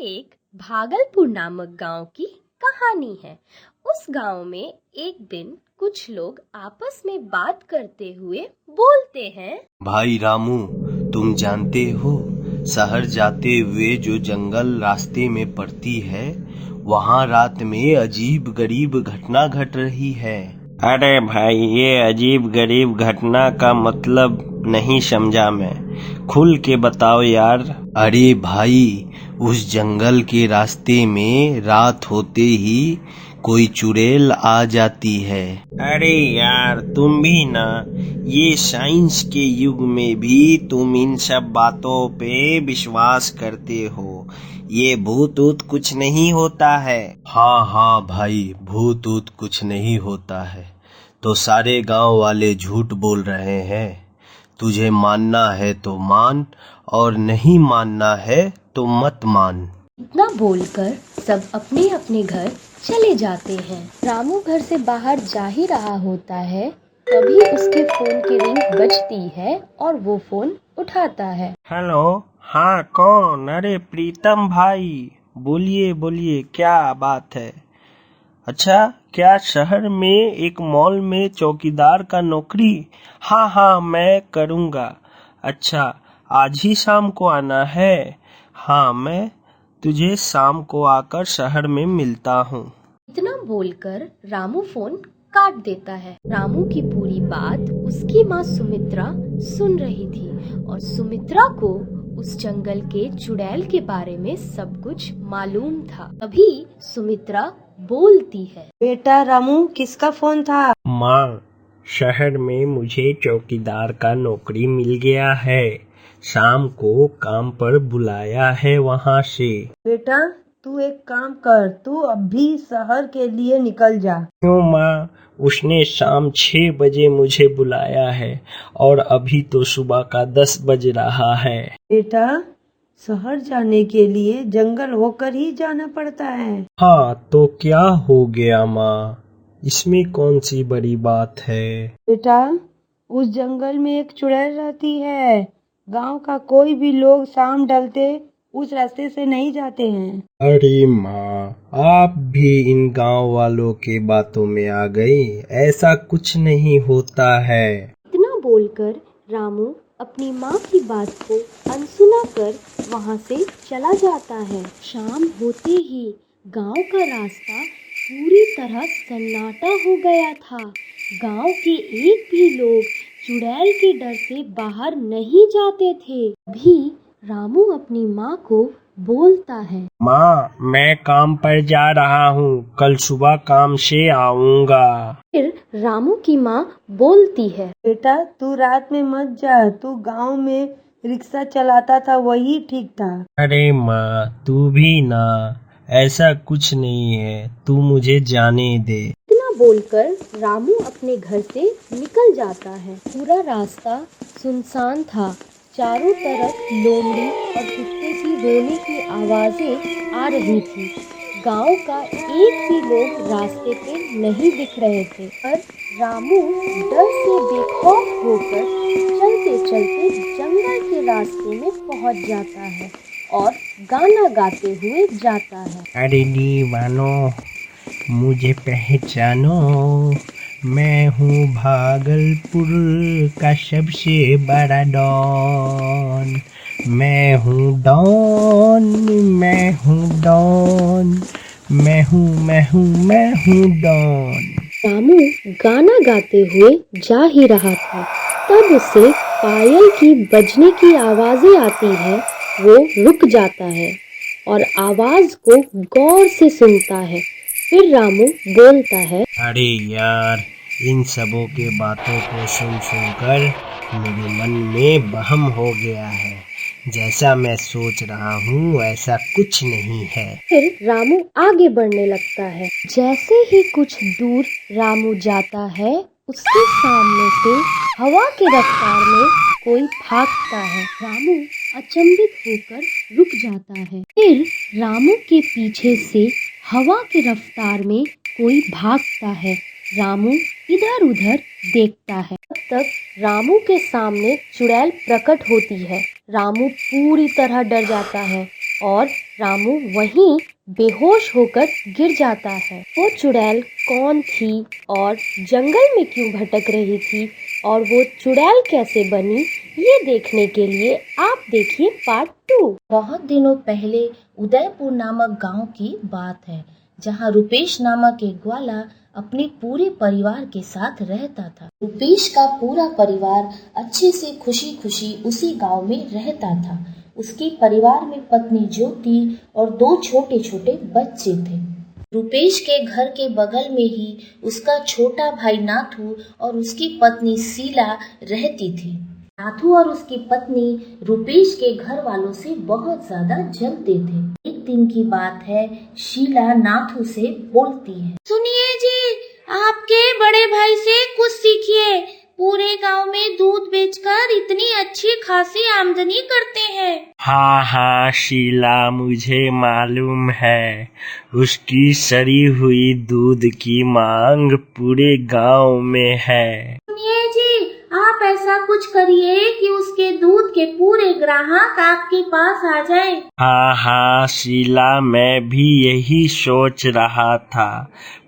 एक भागलपुर नामक गांव की कहानी है। उस गांव में एक दिन कुछ लोग आपस में बात करते हुए बोलते हैं, भाई रामू, तुम जानते हो शहर जाते हुए जो जंगल रास्ते में पड़ती है, वहाँ रात में अजीब गरीब घटना घट रही है। अरे भाई, ये अजीब गरीब घटना का मतलब नहीं समझा मैं। खुल के बताओ यार। अरे भाई, उस जंगल के रास्ते में रात होते ही कोई चुड़ैल आ जाती है। अरे यार, तुम भी ना, ये साइंस के युग में भी तुम इन सब बातों पे विश्वास करते हो। ये भूत ऊत कुछ नहीं होता है। हाँ भाई, भूत ऊत कुछ नहीं होता है तो सारे गांव वाले झूठ बोल रहे हैं। तुझे मानना है तो मान, और नहीं मानना है तो मत मान। इतना बोलकर सब अपने अपने घर चले जाते हैं। रामू घर से बाहर जा ही रहा होता है, तभी उसके फोन की रिंग बजती है और वो फोन उठाता है। हेलो, हाँ कौन? अरे प्रीतम भाई, बोलिए बोलिए, क्या बात है? अच्छा, क्या शहर में एक मॉल में चौकीदार का नौकरी? हाँ, मैं करूँगा। अच्छा, आज ही शाम को आना है? हाँ, मैं तुझे शाम को आकर शहर में मिलता हूँ। इतना बोलकर रामू फोन काट देता है। रामू की पूरी बात उसकी माँ सुमित्रा सुन रही थी और सुमित्रा को उस जंगल के चुड़ैल के बारे में सब कुछ मालूम था। अभी सुमित्रा बोलती है, बेटा रामू, किसका फोन था? माँ, शहर में मुझे चौकीदार का नौकरी मिल गया है। शाम को काम पर बुलाया है वहाँ से। बेटा, तू एक काम कर, तू अभी शहर के लिए निकल जा। क्यों माँ? उसने शाम 6 बजे मुझे बुलाया है और अभी तो सुबह का 10 बज रहा है। बेटा, शहर जाने के लिए जंगल होकर ही जाना पड़ता है। हाँ, तो क्या हो गया माँ? इसमें कौन सी बड़ी बात है? बेटा, उस जंगल में एक चुड़ैल रहती है। गांव का कोई भी लोग शाम ढलते उस रास्ते से नहीं जाते हैं। अरे माँ, आप भी इन गांव वालों के बातों में आ गई। ऐसा कुछ नहीं होता है। इतना बोलकर रामू अपनी माँ की बात को अनसुना कर वहाँ से चला जाता है। शाम होते ही गांव का रास्ता पूरी तरह सन्नाटा हो गया था। गांव के एक भी लोग चुड़ैल के डर से बाहर नहीं जाते थे। अभी रामू अपनी माँ को बोलता है, माँ, मैं काम पर जा रहा हूँ, कल सुबह काम से आऊँगा। फिर रामू की माँ बोलती है, बेटा, तू रात में मत जा, तू गांव में रिक्शा चलाता था, वही ठीक था। अरे माँ, तू भी ना, ऐसा कुछ नहीं है, तू मुझे जाने दे। इतना बोलकर रामू अपने घर से निकल जाता है। पूरा रास्ता सुनसान था। चारों तरफ लोमड़ी और कुत्ते की रोने की आवाजें आ रही थी। गांव का एक भी लोग रास्ते पे नहीं दिख रहे थे, पर रामू डर से बेखौफ होकर चलते चलते जंगल के रास्ते में पहुंच जाता है और गाना गाते हुए जाता है। अरे दीवानो, मुझे पहचानो, मैं हूँ भागलपुर का सबसे बड़ा डॉन। मैं हूँ डॉन, मैं हूँ डॉन, मैं हूँ डॉन। रामू गाना गाते हुए जा ही रहा था, तब उसे पायल की बजने की आवाजें आती है। वो रुक जाता है और आवाज को गौर से सुनता है। फिर रामू बोलता है, अरे यार, इन सबों के बातों को सुन कर मेरे मन में वहम हो गया है। जैसा मैं सोच रहा हूँ ऐसा कुछ नहीं है। फिर रामू आगे बढ़ने लगता है। जैसे ही कुछ दूर रामू जाता है, उसके सामने से हवा की रफ्तार में कोई भागता है। रामू अचंभित होकर रुक जाता है। फिर रामू के पीछे से हवा की रफ्तार में कोई भागता है। रामू इधर उधर देखता है। तब तक रामू के सामने चुड़ैल प्रकट होती है। रामू पूरी तरह डर जाता है और रामू वहीं बेहोश होकर गिर जाता है। वो चुड़ैल कौन थी और जंगल में क्यों भटक रही थी और वो चुड़ैल कैसे बनी, ये देखने के लिए आप देखिए पार्ट 2। बहुत दिनों पहले उदयपुर नामक गांव की बात है, जहां रुपेश नामक एक ग्वाला अपने पूरे परिवार के साथ रहता था। रुपेश का पूरा परिवार अच्छे से खुशी खुशी उसी गांव में रहता था। उसके परिवार में पत्नी ज्योति और 2 छोटे छोटे बच्चे थे। रुपेश के घर के बगल में ही उसका छोटा भाई नाथू और उसकी पत्नी शीला रहती थी। नाथू और उसकी पत्नी रुपेश के घर वालों से बहुत ज्यादा जलते थे। एक दिन की बात है, शीला नाथू से बोलती है, सुनिए जी, आपके बड़े भाई से कुछ सीखिए। पूरे गांव में दूध बेचकर इतनी अच्छी खासी आमदनी करते हैं। हाँ हाँ शीला, मुझे मालूम है। उसकी सड़ी हुई दूध की मांग पूरे गांव में है। सुनिए जी, आप ऐसा कुछ करिए कि उसके दूध के पूरे ग्राहक आपके पास आ जाए। हाँ हाँ शीला, मैं भी यही सोच रहा था,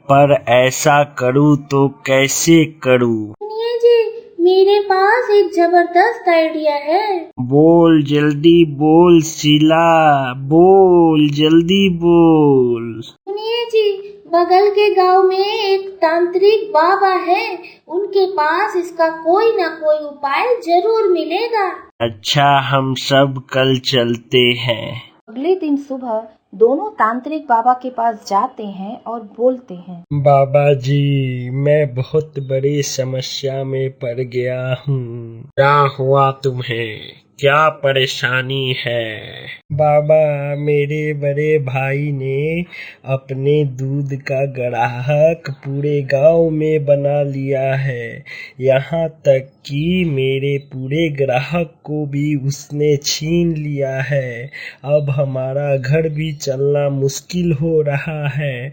पर ऐसा करूँ तो कैसे करूँ? सुनिए जी, मेरे पास एक जबरदस्त आइडिया है। बोल जल्दी बोल शीला, बोल जल्दी बोल। सुनिए जी, बगल के गांव में एक तांत्रिक बाबा है, उनके पास इसका कोई ना कोई उपाय जरूर मिलेगा। अच्छा, हम सब कल चलते हैं। अगले दिन सुबह दोनों तांत्रिक बाबा के पास जाते हैं और बोलते हैं, बाबा जी, मैं बहुत बड़ी समस्या में पड़ गया हूँ। क्या हुआ तुम्हें? क्या परेशानी है? बाबा, मेरे बड़े भाई ने अपने दूध का ग्राहक पूरे गांव में बना लिया है। यहाँ तक कि मेरे पूरे ग्राहक को भी उसने छीन लिया है। अब हमारा घर भी चलना मुश्किल हो रहा है।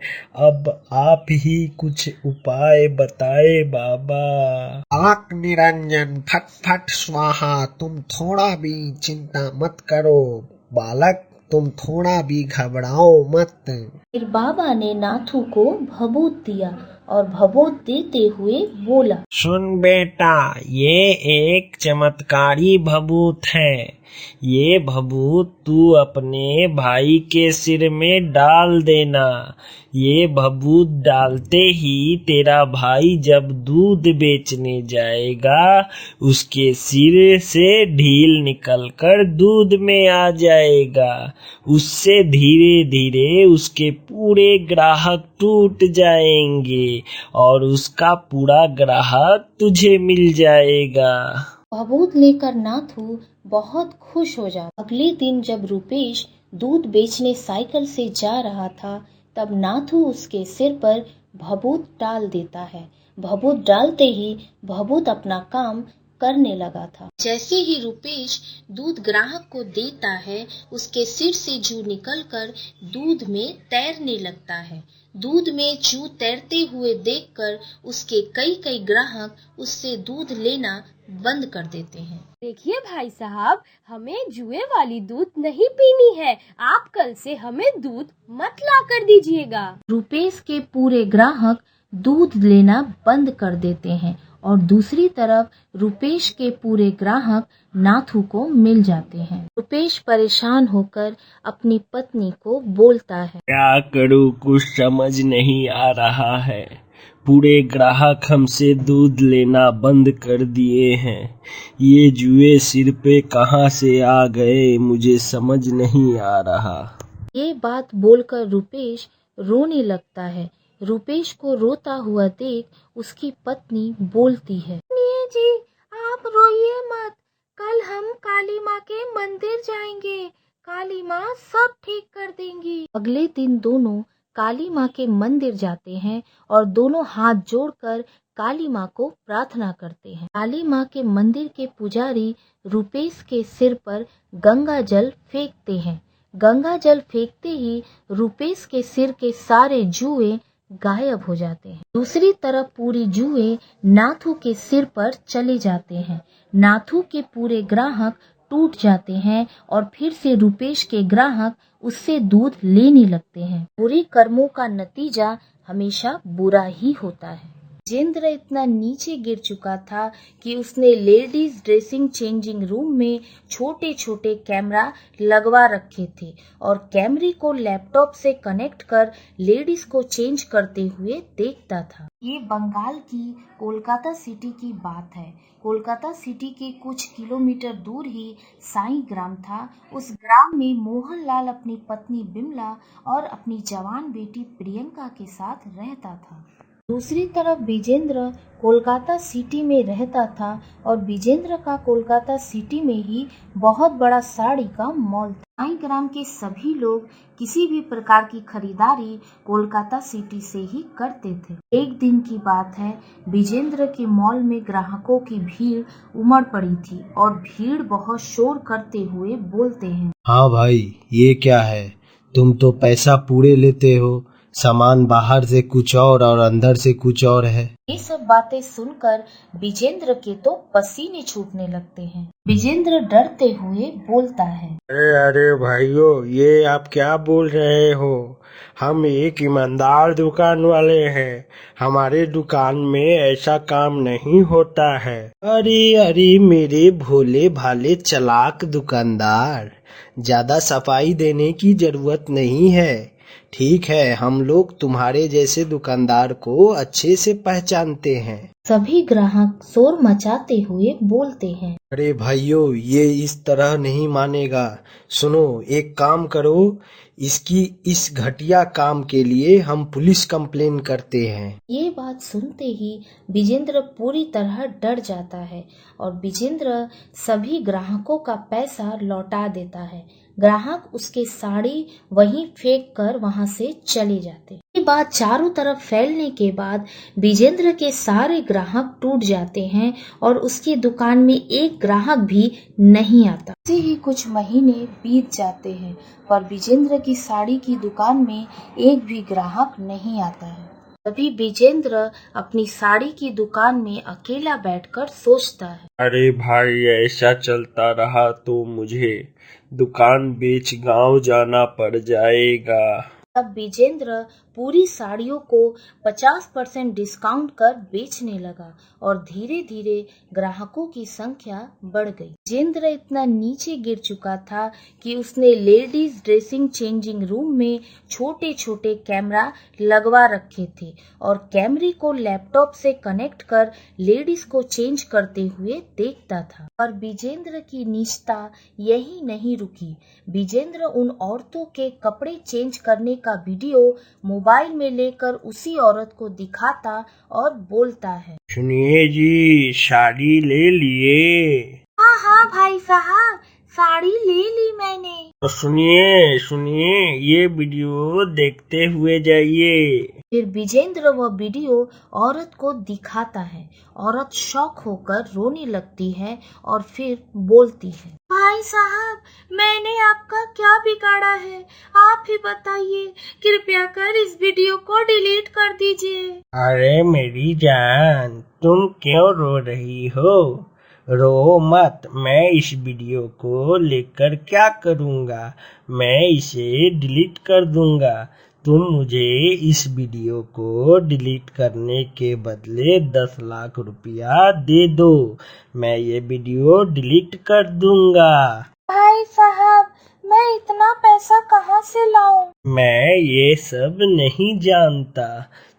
अब आप ही कुछ उपाय बताए बाबा। आक निरंजन फट फट स्वाहा, तुम थोड़ा भी चिंता मत करो बालक, तुम थोड़ा भी घबराओ मत। फिर बाबा ने नाथू को भभूत दिया और भभूत देते हुए बोला, सुन बेटा, ये एक चमत्कारी भभूत है। ये भभूत तू अपने भाई के सिर में डाल देना। ये भभूत डालते ही तेरा भाई जब दूध बेचने जाएगा, उसके सिर से ढील निकलकर दूध में आ जाएगा। उससे धीरे धीरे उसके पूरे ग्राहक टूट जाएंगे और उसका पूरा ग्राहक तुझे मिल जाएगा। भभूत लेकर नाथू बहुत खुश हो जाता। अगले दिन जब रुपेश दूध बेचने साइकिल से जा रहा था, तब नाथू उसके सिर पर भभूत डाल देता है। भभूत डालते ही भभूत अपना काम करने लगा था। जैसे ही रुपेश दूध ग्राहक को देता है, उसके सिर से जू निकलकर दूध में तैरने लगता है। दूध में जू तैरते हुए देखकर उसके कई ग्राहक उससे दूध लेना बंद कर देते हैं। देखिए भाई साहब, हमें जुए वाली दूध नहीं पीनी है। आप कल से हमें दूध मत ला कर दीजिएगा। रुपेश के पूरे ग्राहक दूध लेना बंद कर देते हैं और दूसरी तरफ रुपेश के पूरे ग्राहक नाथू को मिल जाते हैं। रुपेश परेशान होकर अपनी पत्नी को बोलता है, क्या करूं, कुछ समझ नहीं आ रहा है। पूरे ग्राहक हमसे दूध लेना बंद कर दिए हैं। ये जुए सिर पे कहां से आ गए, मुझे समझ नहीं आ रहा। ये बात बोलकर रुपेश रोने लगता है। रुपेश को रोता हुआ देख उसकी पत्नी बोलती है, सुनिए जी, आप रोइए मत। कल हम काली माँ के मंदिर जाएंगे। काली माँ सब ठीक कर देंगी। अगले दिन दोनों काली माँ के मंदिर जाते हैं और दोनों हाथ जोड़कर काली माँ को प्रार्थना करते हैं। काली माँ के मंदिर के पुजारी रुपेश के सिर पर गंगा जल फेंकते हैं। गंगा जल फेंकते ही रुपेश के सिर के सारे जुए गायब हो जाते हैं। दूसरी तरफ पूरी जुए नाथू के सिर पर चले जाते हैं। नाथू के पूरे ग्राहक टूट जाते हैं और फिर से रुपेश के ग्राहक उससे दूध लेने लगते हैं। बुरे कर्मों का नतीजा हमेशा बुरा ही होता है। विजेंद्र इतना नीचे गिर चुका था कि उसने लेडीज ड्रेसिंग चेंजिंग रूम में छोटे छोटे कैमरा लगवा रखे थे और कैमरे को लैपटॉप से कनेक्ट कर लेडीज को चेंज करते हुए देखता था। ये बंगाल की कोलकाता सिटी की बात है। कोलकाता सिटी के कुछ किलोमीटर दूर ही साई ग्राम था। उस ग्राम में मोहनलाल अपनी पत्नी बिमला और अपनी जवान बेटी प्रियंका के साथ रहता था। दूसरी तरफ विजेंद्र कोलकाता सिटी में रहता था और विजेंद्र का कोलकाता सिटी में ही बहुत बड़ा साड़ी का मॉल था। साई ग्राम के सभी लोग किसी भी प्रकार की खरीदारी कोलकाता सिटी से ही करते थे। एक दिन की बात है, विजेंद्र के मॉल में ग्राहकों की भीड़ उमड़ पड़ी थी और भीड़ बहुत शोर करते हुए बोलते हैं, हाँ भाई, ये क्या है? तुम तो पैसा पूरे लेते हो, सामान बाहर से कुछ और अंदर से कुछ और है। ये सब बातें सुनकर विजेंद्र के तो पसीने छूटने लगते हैं। विजेंद्र डरते हुए बोलता है, अरे भाइयों, ये आप क्या बोल रहे हो? हम एक ईमानदार दुकान वाले हैं, हमारे दुकान में ऐसा काम नहीं होता है। अरे मेरे भोले भाले चालाक दुकानदार, ज्यादा सफाई देने की जरूरत नहीं है। ठीक है, हम लोग तुम्हारे जैसे दुकानदार को अच्छे से पहचानते हैं। सभी ग्राहक शोर मचाते हुए बोलते हैं, अरे भाइयों, ये इस तरह नहीं मानेगा। सुनो, एक काम करो, इसकी इस घटिया काम के लिए हम पुलिस कंप्लेन करते हैं। ये बात सुनते ही विजेंद्र पूरी तरह डर जाता है और विजेंद्र सभी ग्राहकों का पैसा लौटा देता है। ग्राहक उसके साड़ी वहीं फेंक कर वहां से चले जाते। ये बात चारों तरफ फैलने के बाद विजेंद्र के सारे ग्राहक टूट जाते हैं और उसकी दुकान में एक ग्राहक भी नहीं आता। ऐसे ही कुछ महीने बीत जाते हैं पर विजेंद्र की साड़ी की दुकान में एक भी ग्राहक नहीं आता है। तभी विजेंद्र अपनी साड़ी की दुकान में अकेला बैठकर सोचता है, अरे भाई, ऐसा चलता रहा तो मुझे दुकान बेच गांव जाना पड़ जाएगा। तब विजेंद्र पूरी साड़ियों को 50% डिस्काउंट कर बेचने लगा और धीरे धीरे ग्राहकों की संख्या बढ़ गई। विजेंद्र इतना नीचे गिर चुका था कि उसने लेडीज ड्रेसिंग चेंजिंग रूम में छोटे छोटे कैमरा लगवा रखे थे और कैमरे को लैपटॉप से कनेक्ट कर लेडीज को चेंज करते हुए देखता था। और विजेंद्र की नीचता यही नहीं रुकी। विजेंद्र उन औरतों के कपड़े चेंज करने का वीडियो मोबाइल में लेकर उसी औरत को दिखाता और बोलता है, सुनिए जी, साड़ी ले लिए? हाँ हाँ भाई साहब, साड़ी ले ली मैंने। तो सुनिए, ये वीडियो देखते हुए जाइए। फिर विजेंद्र वह वीडियो औरत को दिखाता है। औरत शॉक होकर रोने लगती है और फिर बोलती है, भाई साहब, मैंने आपका क्या बिगाड़ा है? आप ही बताइए, कृपया कर इस वीडियो को डिलीट कर दीजिए। अरे मेरी जान, तुम क्यों रो रही हो? रो मत, मैं इस वीडियो को लेकर क्या करूँगा? मैं इसे डिलीट कर दूंगा। तुम मुझे इस वीडियो को डिलीट करने के बदले 10 लाख रुपया दे दो, मैं ये वीडियो डिलीट कर दूंगा। भाई साहब, मैं इतना पैसा कहाँ से लाऊं? मैं ये सब नहीं जानता,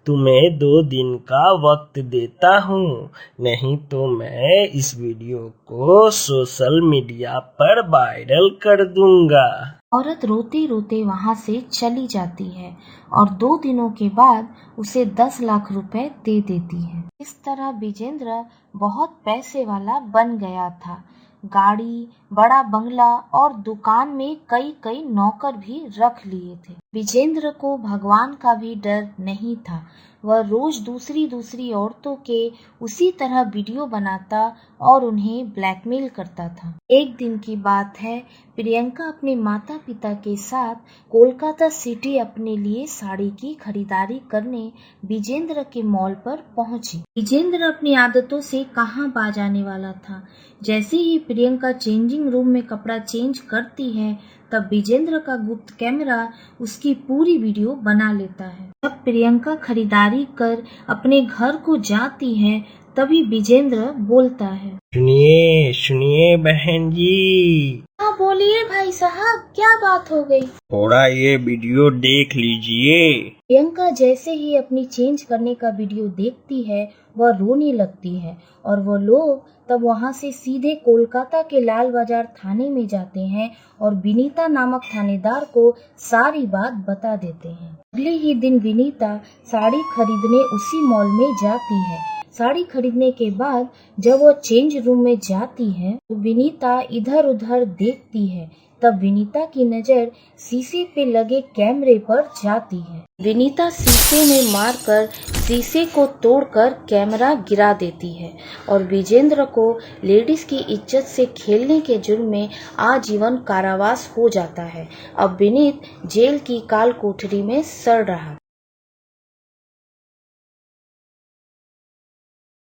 तुम्हें 2 दिन का वक्त देता हूँ, नहीं तो मैं इस वीडियो को सोशल मीडिया पर वायरल कर दूंगा। औरत रोते रोते वहां से चली जाती है और 2 दिनों के बाद उसे 10 लाख रुपए दे देती है। इस तरह विजेंद्र बहुत पैसे वाला बन गया था। गाड़ी, बड़ा बंगला और दुकान में कई नौकर भी रख लिए थे। विजेंद्र को भगवान का भी डर नहीं था। वह रोज दूसरी औरतों के उसी तरह वीडियो बनाता और उन्हें ब्लैकमेल करता था। एक दिन की बात है, प्रियंका अपने माता पिता के साथ कोलकाता सिटी अपने लिए साड़ी की खरीदारी करने विजेंद्र के मॉल पर पहुंची। विजेंद्र अपनी आदतों से कहां बाज आने वाला था। जैसे ही प्रियंका चेंजिंग रूम में कपड़ा चेंज करती है, तब विजेंद्र का गुप्त कैमरा उसकी पूरी वीडियो बना लेता है। जब प्रियंका खरीदारी कर अपने घर को जाती है, तभी विजेंद्र बोलता है, सुनिए बहन जी। हाँ बोलिए भाई साहब, क्या बात हो गई? थोड़ा ये वीडियो देख लीजिए। प्रियंका जैसे ही अपनी चेंज करने का वीडियो देखती है, वह रोने लगती है और वो लोग तब वहां से सीधे कोलकाता के लाल बाजार थाने में जाते हैं और विनीता नामक थानेदार को सारी बात बता देते हैं। अगले ही दिन विनीता साड़ी खरीदने उसी मॉल में जाती है। साड़ी खरीदने के बाद जब वो चेंज रूम में जाती है, तो विनीता इधर उधर देखती है। तब विनीता की नजर शीशे पे लगे कैमरे पर जाती है। विनीता शीशे में मारकर शीशे को तोड़कर कैमरा गिरा देती है और विजेंद्र को लेडीज की इज्जत से खेलने के जुर्म में आजीवन कारावास हो जाता है। अब विनीत जेल की काल कोठरी में सड़ रहा।